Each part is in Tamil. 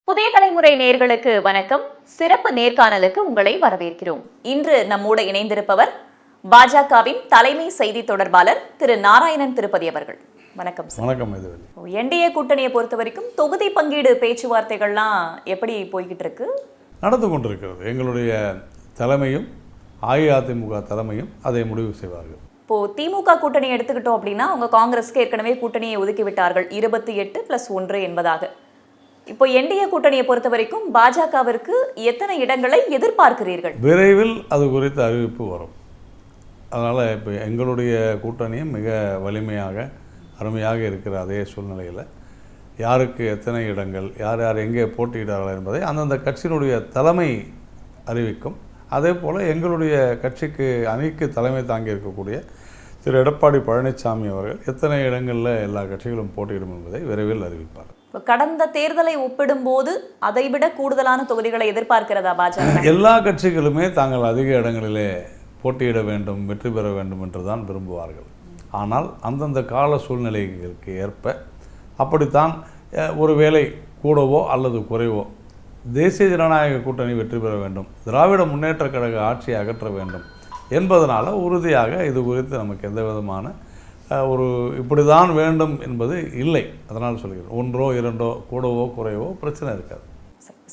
புதிய தலைமுறை நேயர்களுக்கு வணக்கம். சிறப்பு நேர்காணலுக்கு உங்களை வரவேற்கிறோம். இன்று நம்மோடு இணைந்திருப்பவர் பாஜகவின் தலைமை செய்தி தொடர்பாளர் திரு நாராயணன் திருப்பதி அவர்கள். வணக்கம் சார். வணக்கம். என்டிஏ கூட்டணியை பொறுத்த வரைக்கும் தொகுதி பங்கீடு பேச்சுவார்த்தைகள்லாம் எப்படி போய்கிட்டு இருக்கு? நடந்து கொண்டிருக்கிறது. எங்களுடைய தலைமையும் அஇஅதிமுக தலைமையும் அதை முடிவு செய்வார்கள். இப்போ திமுக கூட்டணி எடுத்துக்கிட்டோம் அப்படின்னா அவங்க காங்கிரஸ்க்கு ஏற்கனவே கூட்டணியை ஒதுக்கி விட்டார்கள் 28+1 என்பதாக. இப்போ என்டிஏ கூட்டணியை பொறுத்த வரைக்கும் பாஜகவிற்கு எத்தனை இடங்களை எதிர்பார்க்கிறீர்கள்? விரைவில் அது குறித்த அறிவிப்பு வரும். அதனால் இப்போ எங்களுடைய கூட்டணியும் மிக வலிமையாக அருமையாக இருக்கிற அதே சூழ்நிலையில் யாருக்கு எத்தனை இடங்கள், யார் யார் எங்கே போட்டியிடார்கள் என்பதை அந்தந்த கட்சியினுடைய தலைமை அறிவிக்கும். அதே போல் எங்களுடைய கட்சிக்கு அணிக்கு தலைமை தாங்கி இருக்கக்கூடிய திரு எடப்பாடி பழனிசாமி அவர்கள் எத்தனை இடங்களில் எல்லா கட்சிகளும் போட்டியிடும் என்பதை விரைவில் அறிவிப்பார். கடந்த தேர்தலை ஒப்பிடும்போது அதைவிட கூடுதலான தொகுதிகளை எதிர்பார்க்கிறதா பாஜக? எல்லா கட்சிகளுமே தாங்கள் அதிக இடங்களிலே போட்டியிட வேண்டும், வெற்றி பெற வேண்டும் என்று தான் விரும்புவார்கள். ஆனால் அந்தந்த கால சூழ்நிலைகளுக்கு ஏற்ப அப்படித்தான் ஒரு வேளை கூடவோ அல்லது குறைவோ தேசிய ஜனநாயக கூட்டணி வெற்றி பெற வேண்டும், திராவிட முன்னேற்ற கழக ஆட்சியை அகற்ற வேண்டும் என்பதனால் உறுதியாக இது குறித்து நமக்கு எந்த விதமான ஒரு இப்படி தான் வேண்டும் என்பது இல்லை. அதனால் சொல்கிறேன், ஒன்றோ இரண்டோ கூடவோ குறைவோ பிரச்சனை இருக்காது.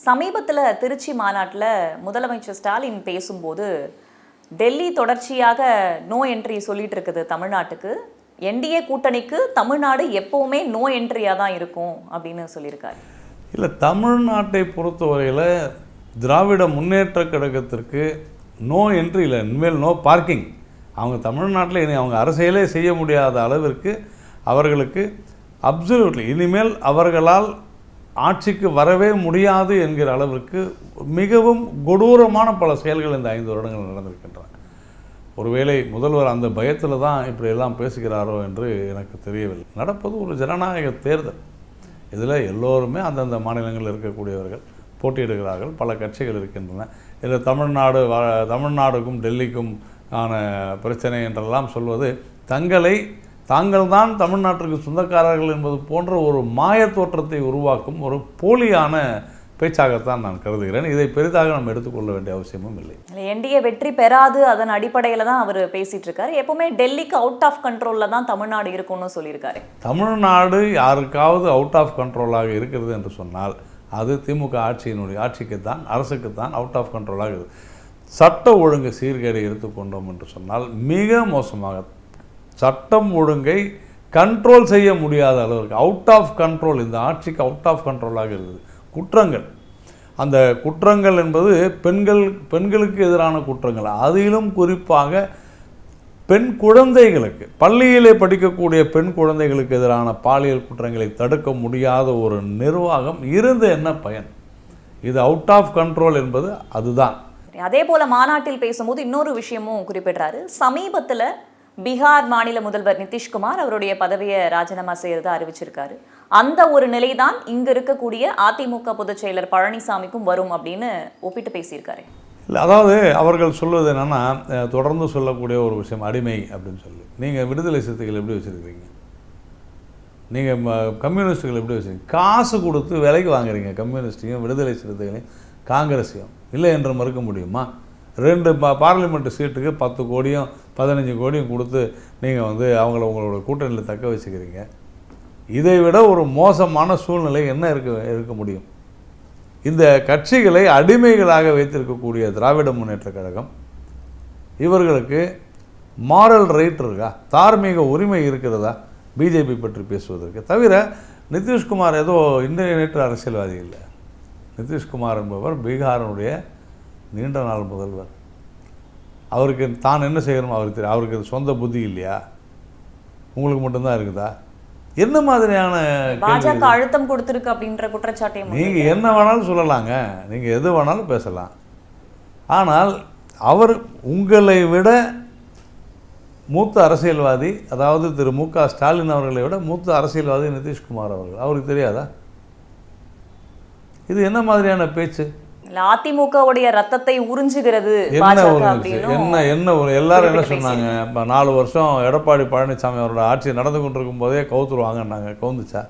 சமீபத்தில் திருச்சி மாநாட்டில் முதலமைச்சர் ஸ்டாலின் பேசும்போது டெல்லி தொடர்ச்சியாக நோ என்ட்ரி சொல்லிட்டு இருக்குது தமிழ்நாட்டுக்கு. என்டிஏ கூட்டணிக்கு தமிழ்நாடு எப்போவுமே நோ என்ட்ரியாக தான் இருக்கும் அப்படின்னு சொல்லியிருக்காரு. இல்லை, தமிழ்நாட்டை பொறுத்தவரையில் திராவிட முன்னேற்ற கழகத்திற்கு நோ என்ட்ரி இல்லை, இனிமேல் நோ பார்க்கிங். அவங்க தமிழ்நாட்டில் இனி அவங்க அரசியலே செய்ய முடியாத அளவிற்கு அவர்களுக்கு அப்சல்யூட்லி இனிமேல் அவர்களால் ஆட்சிக்கு வரவே முடியாது என்கிற அளவிற்கு மிகவும் கொடூரமான பல செயல்கள் இந்த 5 வருடங்கள் நடந்திருக்கின்றன. ஒருவேளை முதல்வர் அந்த பயத்தில் தான் இப்படியெல்லாம் பேசுகிறாரோ என்று எனக்கு தெரியவில்லை. நடப்பது ஒரு ஜனநாயக தேர்தல். இதில் எல்லோருமே அந்தந்த மாநிலங்களில் இருக்கக்கூடியவர்கள் போட்டியிடுகிறார்கள், பல கட்சிகள் இருக்கின்றன. இதில் தமிழ்நாடுக்கும் டெல்லிக்கும் ஆன பிரச்சனை என்றெல்லாம் சொல்வது தாங்கள்தான் தமிழ்நாட்டிற்கு சொந்தக்காரர்கள் என்பது போன்ற ஒரு மாய தோற்றத்தை உருவாக்கும் ஒரு போலியான பேச்சாகத்தான் நான் கருதுகிறேன். இதை பெரிதாக நம்ம எடுத்துக்கொள்ள வேண்டிய அவசியமும் இல்லை. என்டிஏ வெற்றி பெறாது, அதன் அடிப்படையில் தான் அவர் பேசிட்டு இருக்காரு. எப்பவுமே டெல்லிக்கு அவுட் ஆஃப் கண்ட்ரோலில் தான் தமிழ்நாடு இருக்கும்னு சொல்லியிருக்காரு. தமிழ்நாடு யாருக்காவது அவுட் ஆஃப் கண்ட்ரோலாக இருக்கிறது என்று சொன்னால் அது திமுக ஆட்சிக்குத்தான், அரசுக்குத்தான் அவுட் ஆஃப் கண்ட்ரோலாக இருக்குது. சட்ட ஒழுங்கு சீர்கேடை எடுத்துக்கொண்டோம் என்று சொன்னால் மிக மோசமாக சட்டம் ஒழுங்கை கண்ட்ரோல் செய்ய முடியாத அளவிற்கு அவுட் ஆஃப் கண்ட்ரோல், இந்த ஆட்சிக்கு அவுட் ஆஃப் கண்ட்ரோலாக இருக்குது. குற்றங்கள், அந்த குற்றங்கள் என்பது பெண்களுக்கு எதிரான குற்றங்கள், அதிலும் குறிப்பாக பெண் குழந்தைகளுக்கு, பள்ளியிலே படிக்கக்கூடிய பெண் குழந்தைகளுக்கு எதிரான பாலியல் குற்றங்களை தடுக்க முடியாத ஒரு நிர்வாகம் இருந்து என்ன பயன்? இது அவுட் ஆஃப் கண்ட்ரோல் என்பது அதுதான். அதே போல மாநாட்டில் பேசும்போது இன்னொரு விஷயமும் குறிப்பிடுறாரு. சமீபத்தில் பீகார் மாநில முதல்வர் நிதிஷ்குமார் அவருடைய பதவியை ராஜினாமா செய்யறதா அறிவிச்சிருக்காரு. அந்த ஒரு நிலைதான் இங்க இருக்கக்கூடிய அதிமுக பொதுச் செயலர் பழனிசாமிக்கும் வரும் அப்படின்னு ஒப்பிட்டு பேசியிருக்காரு. இல்லை, அதாவது அவர்கள் சொல்வது என்னென்னா, தொடர்ந்து சொல்லக்கூடிய ஒரு விஷயம் அடிமை அப்படின்னு சொல்லி. நீங்கள் விடுதலை சிறுத்தைகள் எப்படி வச்சுருக்கிறீங்க, நீங்கள் கம்யூனிஸ்ட்டுகள் எப்படி வச்சுருக்கீங்க? காசு கொடுத்து விலைக்கு வாங்குறீங்க கம்யூனிஸ்ட்டையும் விடுதலை சிறுத்தைகளையும் காங்கிரஸையும். இல்லை என்று மறுக்க முடியுமா? 2 பார்லிமெண்ட் சீட்டுக்கு 10 கோடியும் 15 கோடியும் கொடுத்து நீங்கள் உங்களோட கூட்டணியில் தக்க வச்சுக்கிறீங்க. இதை விட ஒரு மோசமான சூழ்நிலை என்ன இருக்க முடியும்? இந்த கட்சிகளை அடிமைகளாக வைத்திருக்கக்கூடிய திராவிட முன்னேற்ற கழகம் இவர்களுக்கு மாரல் ரைட் இருக்கா, தார்மீக உரிமை இருக்கிறதா பிஜேபி பற்றி பேசுவதற்கு? தவிர நிதிஷ்குமார் ஏதோ இன்றைய நேற்று அரசியல்வாதி இல்லை. நிதிஷ்குமார் என்பவர் பீகாரினுடைய நீண்ட நாள் முதல்வர். அவருக்கு தான் என்ன செய்யணும் அவருக்கு தெரியும். அவருக்கு சொந்த புத்தி இல்லையா? உங்களுக்கு மட்டும்தான் இருக்குதா? என்ன மாதிரியான பாஜக அழுத்தம் கொடுத்திருக்கு அப்படின்ற குற்றச்சாட்டை நீங்கள் என்ன வேணாலும் சொல்லலாங்க, நீங்கள் எது வேணாலும் பேசலாம். ஆனால் அவர் உங்களை விட மூத்த அரசியல்வாதி, அதாவது திரு மு.க. ஸ்டாலின் அவர்களை விட மூத்த அரசியல்வாதி நிதிஷ்குமார் அவர்கள். அவருக்கு தெரியாதா? இது என்ன மாதிரியான பேச்சு? அதிமுகவுடைய ரத்தத்தை உறிஞ்சுகிறது என்ன எல்லாரும் என்ன சொன்னாங்க? 4 வருஷம் எடப்பாடி பழனிசாமி அவரோட ஆட்சி நடந்து கொண்டிருக்கும் போதே கவுத்துருவாங்கன்னாங்க. கவுந்துச்சா?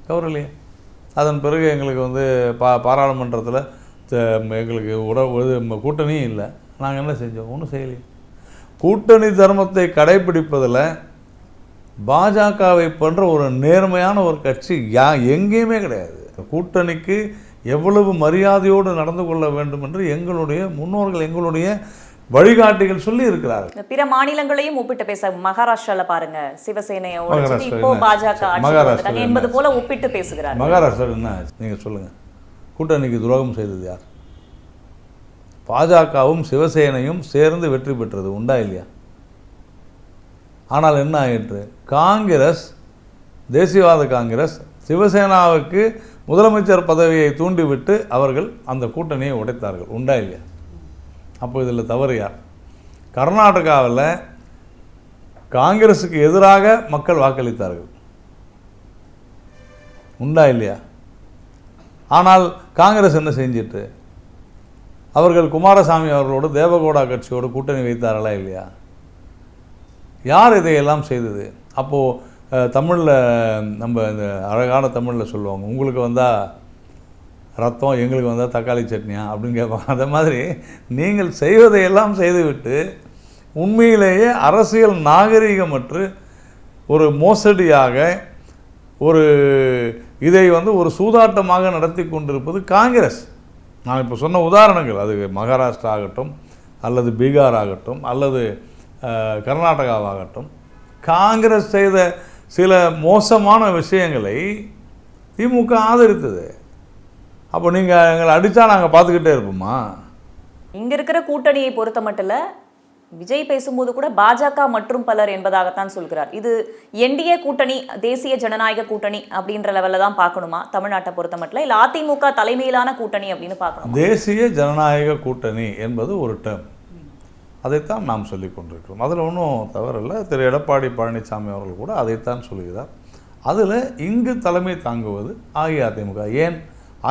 கவுரலையே. அதன் பிறகு எங்களுக்கு வந்து பாராளுமன்றத்தில் எங்களுக்கு கூட்டணியும் இல்லை. நாங்கள் என்ன செஞ்சோம்? ஒன்றும் செய்யலையே. கூட்டணி தர்மத்தை கடைபிடிப்பதில் பாஜகவை போன்ற ஒரு நேர்மையான ஒரு கட்சி எங்கேயுமே கிடையாது. கூட்டணிக்கு எவ்வளவு மரியாதையோடு நடந்து கொள்ள வேண்டும் என்று எங்களுடைய முன்னோர்கள், எங்களுடைய வழிகாட்டிகள் சொல்லி இருக்கிறார்கள். பிற மாநிலங்களையும் ஒப்பிட்டு பேச மகாராஷ்டிரால பாருங்க, சிவசேனையோட இப்போ பாஜக என்பது போல ஒப்பிட்டு பேசுகிறார். மகாராஷ்டிரா என்ன நீங்க சொல்லுங்க? கூட்டணிக்கு துரோகம் செய்தது யார்? பாஜகவும் சிவசேனையும் சேர்ந்து வெற்றி பெற்றது உண்டா இல்லையா? ஆனால் என்ன ஆயிற்று? காங்கிரஸ், தேசியவாத காங்கிரஸ் சிவசேனாவுக்கு முதலமைச்சர் பதவியை தூண்டிவிட்டு அவர்கள் அந்த கூட்டணியை உடைத்தார்கள் உண்டா இல்லையா? அப்போ இதில் தவறு யார்? கர்நாடகாவில் காங்கிரஸுக்கு எதிராக மக்கள் வாக்களித்தார்கள் உண்டா இல்லையா? ஆனால் காங்கிரஸ் என்ன செஞ்சிட்டு அவர்கள் குமாரசாமி அவர்களோடு தேவகவுடா கட்சியோடு கூட்டணி வைத்தார்களா இல்லையா? யார் இதையெல்லாம் செய்தது? அப்போது தமிழில் நம்ம இந்த அழகான தமிழில் சொல்லுவாங்க, உங்களுக்கு வந்தால் ரத்தம், எங்களுக்கு வந்தால் தக்காளி சட்னியா அப்படின்னு கேட்பாங்க. அந்த மாதிரி நீங்கள் செய்வதையெல்லாம் செய்துவிட்டு உண்மையிலேயே அரசியல் நாகரிகமற்று ஒரு மோசடியாக ஒரு இதை வந்து ஒரு சூதாட்டமாக நடத்தி கொண்டிருப்பது காங்கிரஸ். நான் இப்போ சொன்ன உதாரணங்கள், அது மகாராஷ்டிரா ஆகட்டும், அல்லது பீகார் ஆகட்டும், அல்லது கர்நாடகாவாகட்டும், காங்கிரஸ் செய்த சில மோசமான விஷயங்களை திமுக ஆதரித்தது. அப்போ நீங்கள் எங்களை அடித்தா நாங்கள் பார்த்துக்கிட்டே இருப்போமா? இங்கே இருக்கிற கூட்டணியை பொறுத்த மட்டும் விஜய் பேசும்போது கூட பாஜக மற்றும் பலர் என்பதாகத்தான் சொல்கிறார். இது என்டிஏ கூட்டணி, தேசிய ஜனநாயக கூட்டணி அப்படின்ற லெவலில் தான் பார்க்கணுமா தமிழ்நாட்டை பொறுத்த மட்டும், இல்லை அதிமுக தலைமையிலான கூட்டணி அப்படின்னு பார்க்கணும்? தேசிய ஜனநாயக கூட்டணி என்பது ஒரு டேர்ம், அதைத்தான் நாம் சொல்லி கொண்டிருக்கிறோம். அதில் ஒன்றும் தவறில்லை. திரு எடப்பாடி பழனிசாமி அவர்கள் கூட அதைத்தான் சொல்கிறார். அதில் இங்கு தலைமை தாங்குவது அஇஅதிமுக. ஏன்?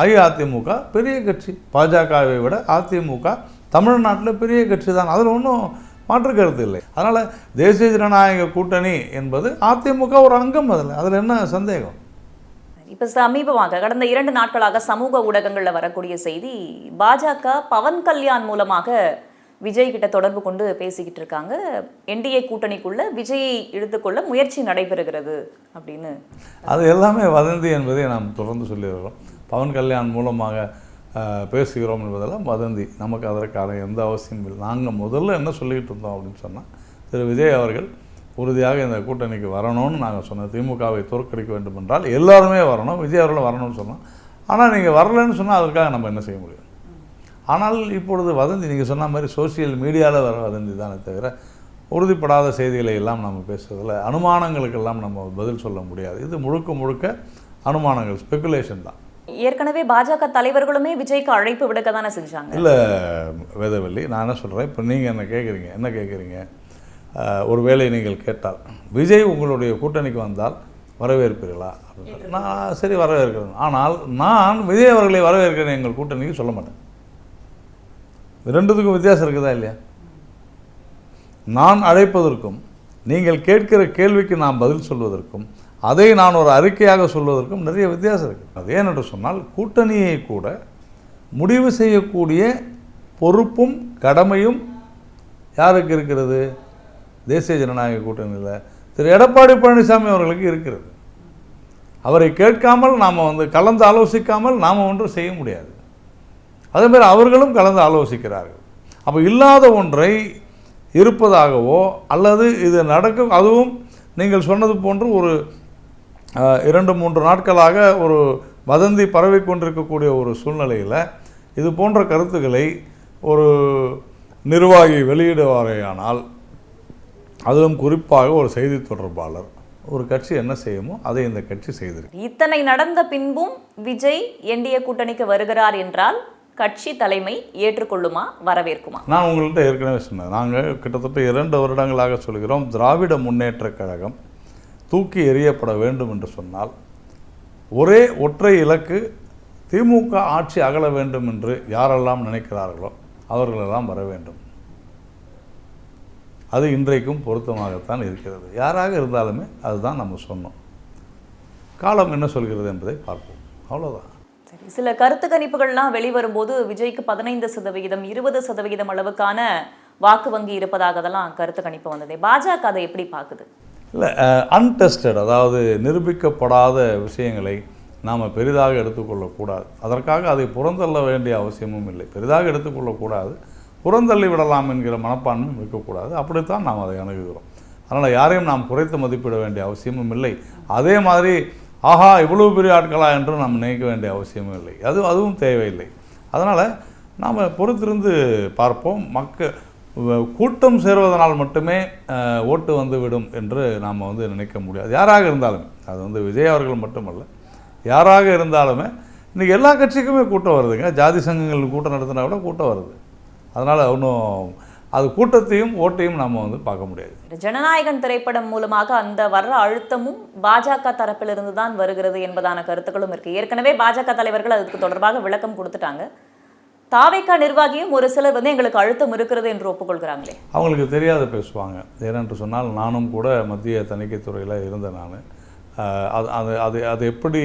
அஇஅதிமுக பெரிய கட்சி, பாஜகவை விட அதிமுக தமிழ்நாட்டில் பெரிய கட்சி தான், அதில் ஒன்றும் மாற்று கருத்து இல்லை. அதனால் தேசிய ஜனநாயக கூட்டணி என்பது அதிமுக ஒரு அங்கம், அதில் என்ன சந்தேகம்? இப்போ சமீபமாக கடந்த 2 நாட்களாக சமூக ஊடகங்களில் வரக்கூடிய செய்தி, பாஜக பவன் கல்யாண் மூலமாக விஜய் கிட்ட தொடர்பு கொண்டு பேசிக்கிட்டு இருக்காங்க, என்டிஏ கூட்டணிக்குள்ள விஜயை இழுத்துக்கொள்ள முயற்சி நடைபெறுகிறது அப்படின்னு. அது எல்லாமே வதந்தி என்பதை நாம் தொடர்ந்து சொல்லி வருகிறோம். பவன் கல்யாண் மூலமாக பேசுகிறோம் என்பதெல்லாம் வதந்தி. நமக்கு அதற்கான எந்த அவசியமும் இல்லை. நாங்கள் முதல்ல என்ன சொல்லிக்கிட்டு இருந்தோம் அப்படின்னு சொன்னால், திரு விஜய் அவர்கள் உறுதியாக இந்த கூட்டணிக்கு வரணும்னு நாங்கள் சொன்னோம். திமுகவை தோற்கடிக்க வேண்டும் என்றால் எல்லாருமே வரணும், விஜய் அவர்களும் வரணும்னு சொன்னோம். ஆனால் நீங்கள் வரலன்னு சொன்னால் அதற்காக நம்ம என்ன செய்ய முடியும்? ஆனால் இப்பொழுது வதந்தி, நீங்கள் சொன்ன மாதிரி சோசியல் மீடியாவில் வர வதந்தி தானே தவிர உறுதிப்படாத செய்திகளை எல்லாம் நம்ம பேசுவதில் அனுமானங்களுக்கெல்லாம் நம்ம பதில் சொல்ல முடியாது. இது முழுக்க முழுக்க அனுமானங்கள், ஸ்பெகுலேஷன் தான். ஏற்கனவே பாஜக தலைவர்களுமே விஜய்க்கு அழைப்பு விடுக்க தானே செஞ்சாங்க. இல்லை வேதவல்லி, நான் என்ன சொல்கிறேன், இப்போ நீங்கள் என்ன கேட்குறீங்க? ஒரு வேளை நீங்கள் கேட்டால் விஜய் உங்களுடைய கூட்டணிக்கு வந்தால் வரவேற்பீர்களா அப்படின்னு, நான் சரி வரவேற்கிறேன். ஆனால் நான் விஜய் அவர்களை வரவேற்கிறேன் எங்கள் கூட்டணிக்கு சொல்ல மாட்டேன். ரெண்டுத்துக்கும் வித்தியாசம் இருக்குதா இல்லையா? நான் அழைப்பதற்கும் நீங்கள் கேட்கிற கேள்விக்கு நான் பதில் சொல்வதற்கும் அதை நான் ஒரு அறிக்கையாக சொல்வதற்கும் நிறைய வித்தியாசம் இருக்குது. அது ஏனென்று சொன்னால், கூட்டணியை கூட முடிவு செய்யக்கூடிய பொறுப்பும் கடமையும் யாருக்கு இருக்கிறது? தேசிய ஜனநாயக கூட்டணியில் திரு எடப்பாடி பழனிசாமி அவர்களுக்கு இருக்கிறது. அவரை கேட்காமல் நாம் கலந்து ஆலோசிக்காமல் நாம் ஒன்றும் செய்ய முடியாது. அதேமாதிரி அவர்களும் கலந்து ஆலோசிக்கிறார்கள். அப்போ இல்லாத ஒன்றை இருப்பதாகவோ அல்லது இது நடக்க, அதுவும் நீங்கள் சொன்னது போன்று ஒரு 2-3 நாட்களாக ஒரு வதந்தி பரவி கொண்டிருக்கக்கூடிய ஒரு சூழ்நிலையில் இது போன்ற கருத்துக்களை ஒரு நிர்வாகி வெளியிடுவாரேயானால், அதிலும் குறிப்பாக ஒரு செய்தி தொடர்பாளர், ஒரு கட்சி என்ன செய்யுமோ அதை இந்த கட்சி செய்திருக்கு. இத்தனை நடந்த பின்பும் விஜய் என்டிஏ கூட்டணிக்கு வருகிறார் என்றால் கட்சி தலைமை ஏற்றுக்கொள்ளுமா, வரவேற்குமா? நான் உங்கள்கிட்ட ஏற்கனவே சொன்னேன். நாங்கள் கிட்டத்தட்ட 2 வருடங்களாக சொல்கிறோம், திராவிட முன்னேற்ற கழகம் தூக்கி எறியப்பட வேண்டும் என்று சொன்னால் ஒரே ஒற்றை இலக்கு, திமுக ஆட்சி அகல வேண்டும் என்று யாரெல்லாம் நினைக்கிறார்களோ அவர்களெல்லாம் வர வேண்டும். அது இன்றைக்கும் பொருத்தமாகத்தான் இருக்கிறது. யாராக இருந்தாலுமே அதுதான் நம்ம சொன்னோம். காலம் என்ன சொல்கிறது என்பதை பார்ப்போம். அவ்வளோதான். சரி, சில கருத்து கணிப்புகள்லாம் வெளிவரும்போது விஜய்க்கு 15%, 20% அளவுக்கான வாக்கு வங்கி இருப்பதாக அதெல்லாம் கருத்து கணிப்பு வந்தது. பாஜக அதை எப்படி பார்க்குது? இல்லை, அன்டெஸ்டட், அதாவது நிரூபிக்கப்படாத விஷயங்களை நாம் பெரிதாக எடுத்துக்கொள்ளக்கூடாது. அதற்காக அதை புறந்தள்ள வேண்டிய அவசியமும் இல்லை. பெரிதாக எடுத்துக்கொள்ளக்கூடாது, புறந்தள்ளி விடலாம் என்கிற மனப்பான்மையும் இருக்கக்கூடாது. அப்படித்தான் நாம் அதை அணுகுகிறோம். அதனால் யாரையும் நாம் குறைத்து மதிப்பிட வேண்டிய அவசியமும் இல்லை. அதே மாதிரி ஆஹா இவ்வளவு பெரிய ஆட்களா என்று நாம் நினைக்க வேண்டிய அவசியமும் இல்லை. அதுவும் தேவையில்லை. அதனால் நாம் பொறுத்திருந்து பார்ப்போம். கூட்டம் சேருவதனால் மட்டுமே ஓட்டு வந்துவிடும் என்று நாம் நினைக்க முடியாது. யாராக இருந்தாலுமே, அது விஜய் அவர்கள் மட்டுமல்ல, யாராக இருந்தாலுமே இன்றைக்கி எல்லா கட்சிக்குமே கூட்டம் வருதுங்க. ஜாதி சங்கங்கள் கூட்டம் நடத்தினா கூட கூட்டம் வருது. அதனால் ஒன்றும் அது கூட்டத்தையும் ஓட்டையும் நாம் பார்க்க முடியாது. ஜனநாயகன் திரைப்படம் மூலமாக அந்த வர்ற அழுத்தமும் பாஜக தரப்பிலிருந்து தான் வருகிறது என்பதான கருத்துக்களும் இருக்கு. ஏற்கனவே பாஜக தலைவர்கள் அதுக்கு தொடர்பாக விளக்கம் கொடுத்துட்டாங்க. தாவேகா நிர்வாகியும் ஒரு சிலர் எங்களுக்கு அழுத்தம் இருக்கிறது என்று ஒப்புக்கொள்கிறாங்களே. அவங்களுக்கு தெரியாத பேசுவாங்க. ஏனென்று சொன்னால் நானும் கூட மத்திய தணிக்கைத்துறையில் இருந்த நான் அது எப்படி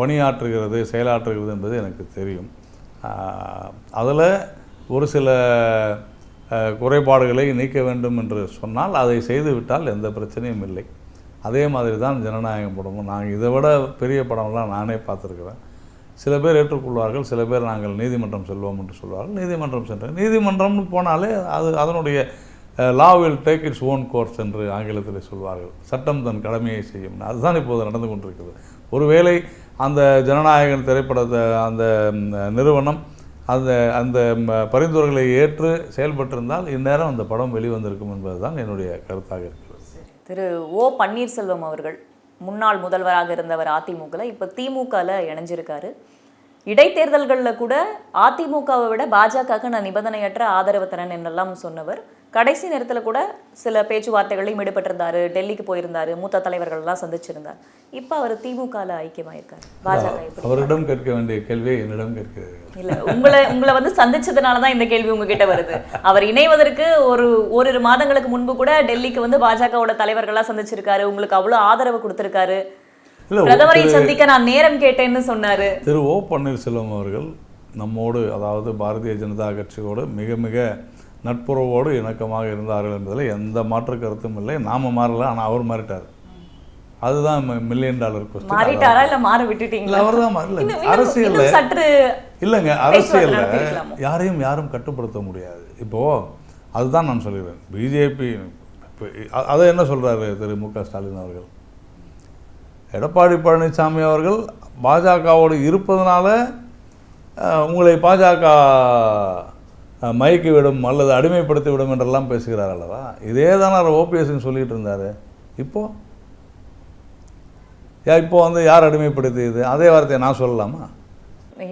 பணியாற்றுகிறது, செயலாற்றுகிறது என்பது எனக்கு தெரியும். அதில் ஒரு சில குறைபாடுகளை நீக்க வேண்டும் என்று சொன்னால் அதை செய்துவிட்டால் எந்த பிரச்சனையும் இல்லை. அதே மாதிரி தான் ஜனநாயகம் படமும். நாங்கள் இதை விட பெரிய படம்லாம் நானே பார்த்துருக்குறேன். சில பேர் ஏற்றுக்கொள்வார்கள், சில பேர் நாங்கள் நீதிமன்றம் செல்வோம் என்று சொல்வார்கள். நீதிமன்றம் சென்றேன். நீதிமன்றம்னு போனாலே அதனுடைய law will take its own course என்று ஆங்கிலத்தில் சொல்வார்கள். சட்டம் தன் கடமையை செய்யும். அதுதான் இப்போது நடந்து கொண்டிருக்கிறது. ஒருவேளை அந்த ஜனநாயகன் திரைப்படத்தை அந்த நிறுவனம் அந்த பரிந்துரைகளை ஏற்று செயல்பட்டிருந்தால் இந்நேரம் அந்த படம் வெளிவந்திருக்கும் என்பது தான் என்னுடைய கருத்தாக இருக்கிறது. திரு ஓ பன்னீர்செல்வம் அவர்கள் முன்னாள் முதல்வராக இருந்தவர் அதிமுகவில், இப்போ திமுகவில் இணைஞ்சிருக்காரு. இடைத்தேர்தல்களில் கூட அதிமுகவை விட பாஜகவுக்கு நான் நிபந்தனையற்ற ஆதரவு தரேன் என்றெல்லாம் சொன்னவர். கடைசி நேரத்தில் கூட சில பேச்சுவார்த்தைகளையும் ஈடுபட்டிருந்தார். டெல்லிக்கு போயிருந்தார், மூத்த தலைவர்கள்லாம் சந்திச்சிருந்தார். இப்போ அவர் திமுகவில் ஐக்கியமாயிருக்கார். பாஜக அவரிடம் கேட்க வேண்டிய கேள்வியை என்னிடம் கேட்கிறது. இல்லை, உங்களை சந்திச்சதுனால தான் இந்த கேள்வி உங்ககிட்ட வருது. அவர் இணைவதற்கு ஓரிரு மாதங்களுக்கு முன்பு கூட டெல்லிக்கு பாஜகவோட தலைவர்கள்லாம் சந்திச்சிருக்காரு. உங்களுக்கு அவ்வளோ ஆதரவு கொடுத்திருக்காரு. பிரதமரை சந்திக்க நான் நேரம் கேட்டேன்னு சொன்னாரு. திரு ஓ பன்னீர்செல்வம் அவர்கள் நம்மோடு, அதாவது பாரதிய ஜனதா கட்சியோடு மிக மிக நட்புறவோடு இணக்கமாக இருந்தார்கள் என்பதில் எந்த மாற்று கருத்தும் இல்லை. நாம மாறல, ஆனால் அவர் மாறிட்டார். அதுதான் $1 மில்லியன் கொஸ்டின். மாறிட்டாரா இல்ல மாற விட்டுட்டீங்களா? அவர் தான் மாறல. அரசியல்ல இல்லைங்க, அரசியல்ல யாரும் கட்டுப்படுத்த முடியாது. இப்போ அதுதான் நான் சொல்கிறேன். பிஜேபி அதை என்ன சொல்றாரு திரு மு.க. ஸ்டாலின் அவர்கள்? எடப்பாடி பழனிசாமி அவர்கள் பாஜகவோடு இருப்பதனால உங்களை பாஜக மயக்கிவிடும் அல்லது அடிமைப்படுத்தி விடும் என்றெல்லாம் பேசுகிறார் அல்லவா? இதே தானே ஓபிஎஸ்ன்னு சொல்லிட்டு இருந்தார். இப்போ யார் அடிமைப்படுத்தியது? அதே வார்த்தையை நான் சொல்லலாமா?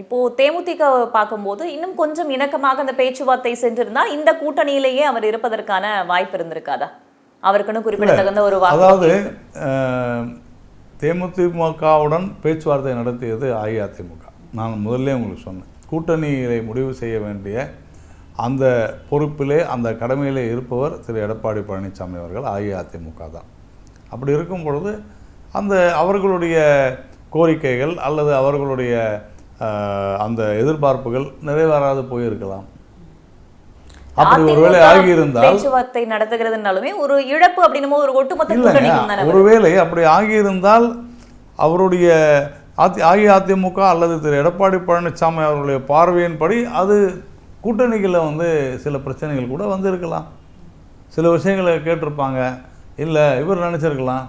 இப்போ தேமுதிக பார்க்கும்போது இன்னும் கொஞ்சம் இணக்கமாக அந்த பேச்சுவார்த்தை சென்றிருந்தால் இந்த கூட்டணியிலேயே அவர் இருப்பதற்கான வாய்ப்பு இருந்திருக்காதா? அவருக்குன்னு குறிப்பிடத்தகுந்த ஒரு வாய்ப்பு. அதாவது தேமுதிகவுடன் பேச்சுவார்த்தை நடத்தியது அஇஅதிமுக. நான் முதல்ல உங்களுக்கு சொன்னேன், கூட்டணியை முடிவு செய்ய வேண்டிய அந்த பொறுப்பிலே, அந்த கடமையிலே இருப்பவர் திரு எடப்பாடி பழனிசாமி அவர்கள், அஇஅதிமுக தான். அப்படி இருக்கும் பொழுது அவர்களுடைய கோரிக்கைகள் அல்லது அவர்களுடைய அந்த எதிர்பார்ப்புகள் நிறைவேறாது போயிருக்கலாம். அப்படி ஒருவேளை ஆகியிருந்தால், பேச்சுவார்த்தை நடத்துகிறதுனாலுமே ஒரு இழப்பு அப்படின்னு ஒரு ஒட்டுமொத்த கூட்டணி தான். ஒருவேளை அப்படி ஆகியிருந்தால் அவருடைய அஇஅதிமுக அல்லது திரு எடப்பாடி பழனிசாமி அவர்களுடைய பார்வையின்படி அது கூட்டணிகளில் சில பிரச்சனைகள் கூட வந்திருக்கலாம். சில விஷயங்களை கேட்டிருப்பாங்க. இல்லை இவர் நினச்சிருக்கலாம்,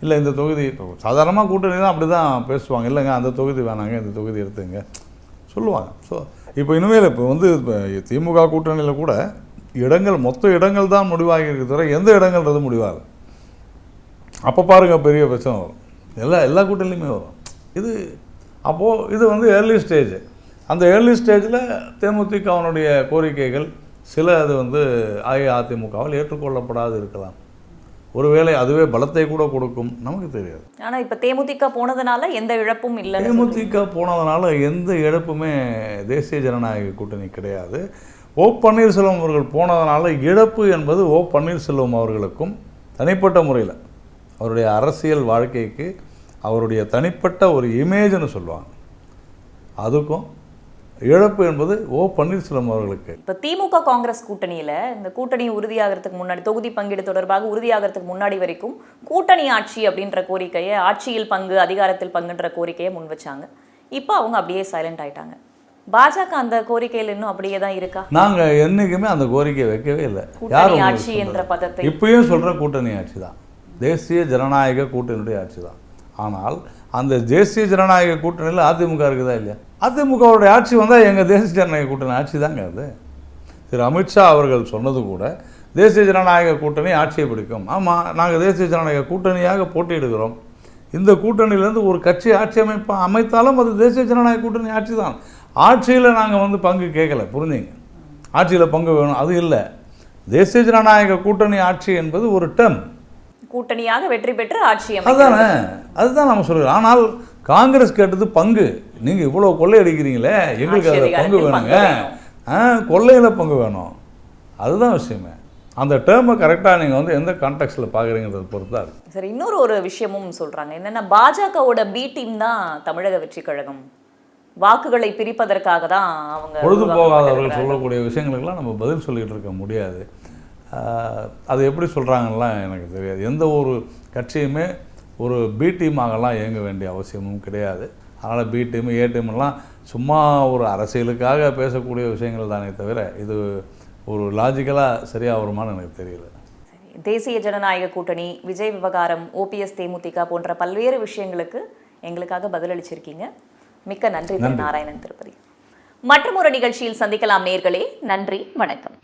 இல்லை இந்த தொகுதி சாதாரணமாக கூட்டணி தான் அப்படி தான் பேசுவாங்க. இல்லைங்க அந்த தொகுதி வேணாங்க, இந்த தொகுதி எடுத்துங்க சொல்லுவாங்க. ஸோ இப்போ இனிமேல் இப்போ திமுக கூட்டணியில் கூட மொத்த இடங்கள் தான் முடிவாகிருக்கு தவிர எந்த இடங்கள்ன்றது முடிவாகும். அப்போ பாருங்கள் பெரிய பிரச்சனை வரும். எல்லா கூட்டணிலையுமே வரும். அப்போது இது ஏர்லி ஸ்டேஜ். அந்த ஏர்லி ஸ்டேஜில் தேமுதிகவனுடைய கோரிக்கைகள் சில அது அஇஅதிமுகவால் ஏற்றுக்கொள்ளப்படாது இருக்கலாம். ஒருவேளை அதுவே பலத்தை கூட கொடுக்கும், நமக்கு தெரியாது. ஆனால் இப்போ தேமுதிக போனதுனால எந்த இழப்பும் இல்லை. தேமுதிக போனதுனால எந்த இழப்புமே தேசிய ஜனநாயக கூட்டணி கிடையாது. ஓ பன்னீர்செல்வம் அவர்கள் போனதுனால இழப்பு என்பது ஓ பன்னீர்செல்வம் அவர்களுக்கும் தனிப்பட்ட முறையில் அவருடைய அரசியல் வாழ்க்கைக்கு, அவருடைய தனிப்பட்ட ஒரு இமேஜ்னு சொல்லுவாங்க, அதுக்கும் இழப்பு என்பது ஓ பன்னீர்செல்வம் அவர்களுக்கு. இப்போ திமுக காங்கிரஸ் கூட்டணியில் இந்த கூட்டணி உறுதியாகிறதுக்கு முன்னாடி, தொகுதி பங்கீடு தொடர்பாக உறுதியாகிறதுக்கு முன்னாடி வரைக்கும் கூட்டணி ஆட்சி அப்படின்ற கோரிக்கையை, ஆட்சியில் பங்கு அதிகாரத்தில் பங்குன்ற கோரிக்கையை முன் வச்சாங்க. இப்போ அவங்க அப்படியே சைலண்ட் ஆயிட்டாங்க. பாஜக அந்த கோரிக்கையில் இன்னும் அப்படியே தான் இருக்கா? நாங்கள் என்றைக்குமே அந்த கோரிக்கையை வைக்கவே இல்லை. கூட்டணி ஆட்சி என்ற பதத்தை இப்பயும் சொல்கிற கூட்டணி ஆட்சி தான், தேசிய ஜனநாயக கூட்டணியுடைய ஆட்சி தான். ஆனால் அந்த தேசிய ஜனநாயக கூட்டணியில் அதிமுக இருக்குதா இல்லையா? அதிமுகவுடைய ஆட்சி வந்தால் எங்கள் தேசிய ஜனநாயக கூட்டணி ஆட்சி தாங்க அது. திரு அமித்ஷா அவர்கள் சொன்னது கூட தேசிய ஜனநாயக கூட்டணி ஆட்சியை பிடிக்கும். ஆமாம், நாங்கள் தேசிய ஜனநாயக கூட்டணியாக போட்டியிடுகிறோம். இந்த கூட்டணியிலேருந்து ஒரு கட்சி ஆட்சி அமைத்தாலும் அது தேசிய ஜனநாயக கூட்டணி ஆட்சி தான். ஆட்சியில் நாங்கள் பங்கு கேட்கல, புரிஞ்சுங்க. ஆட்சியில் பங்கு வேணும் அது இல்லை. தேசிய ஜனநாயக கூட்டணி ஆட்சி என்பது ஒரு டேர்ம், கூட்டணியாக வெற்றி பெற்று ஆட்சி அதுதானே, அதுதான் நம்ம சொல்கிறோம். ஆனால் காங்கிரஸ் கேட்டது பங்கு. நீங்கள் இவ்வளோ கொள்ளை அடிக்கிறீங்களே, எங்களுக்கு அதில் பங்கு வேணுங்க, கொள்ளையில் பங்கு வேணும், அதுதான் விஷயமே. அந்த டேர்மை கரெக்டாக நீங்கள் எந்த கான்டெக்ஸ்டில் பார்க்குறீங்கிறத பொறுத்து தான் இருக்குது. சரி, இன்னொரு ஒரு விஷயமும் சொல்கிறாங்க, என்னென்னா பாஜகவோட பி டீம் தான் தமிழக வெற்றி கழகம், வாக்குகளை பிரிப்பதற்காக தான் அவங்க. பொழுதுபோகாதவர்கள் சொல்லக்கூடிய விஷயங்களுக்கெல்லாம் நம்ம பதில் சொல்லிகிட்டு இருக்க முடியாது. அது எப்படி சொல்கிறாங்கலாம் எனக்கு தெரியாது. எந்த ஒரு கட்சியுமே ஒரு பி டீமாகலாம் இயங்க வேண்டிய அவசியமும் கிடையாது. அதனால் பி டீம் ஏ டீம்லாம் சும்மா ஒரு அரசியலுக்காக பேசக்கூடிய விஷயங்கள் தானே தவிர இது ஒரு லாஜிக்கலாக சரியாக வருமானு எனக்கு தெரியல. தேசிய ஜனநாயக கூட்டணி, விஜய் விவகாரம், ஓபிஎஸ் தேமுதிக போன்ற பல்வேறு விஷயங்களுக்கு எங்களுக்காக பதிலளிச்சிருக்கீங்க. மிக்க நன்றி நாராயணன் திருப்பதி. மற்றும் ஒரு நிகழ்ச்சியில் சந்திக்கலாம் நேயர்களே. நன்றி, வணக்கம்.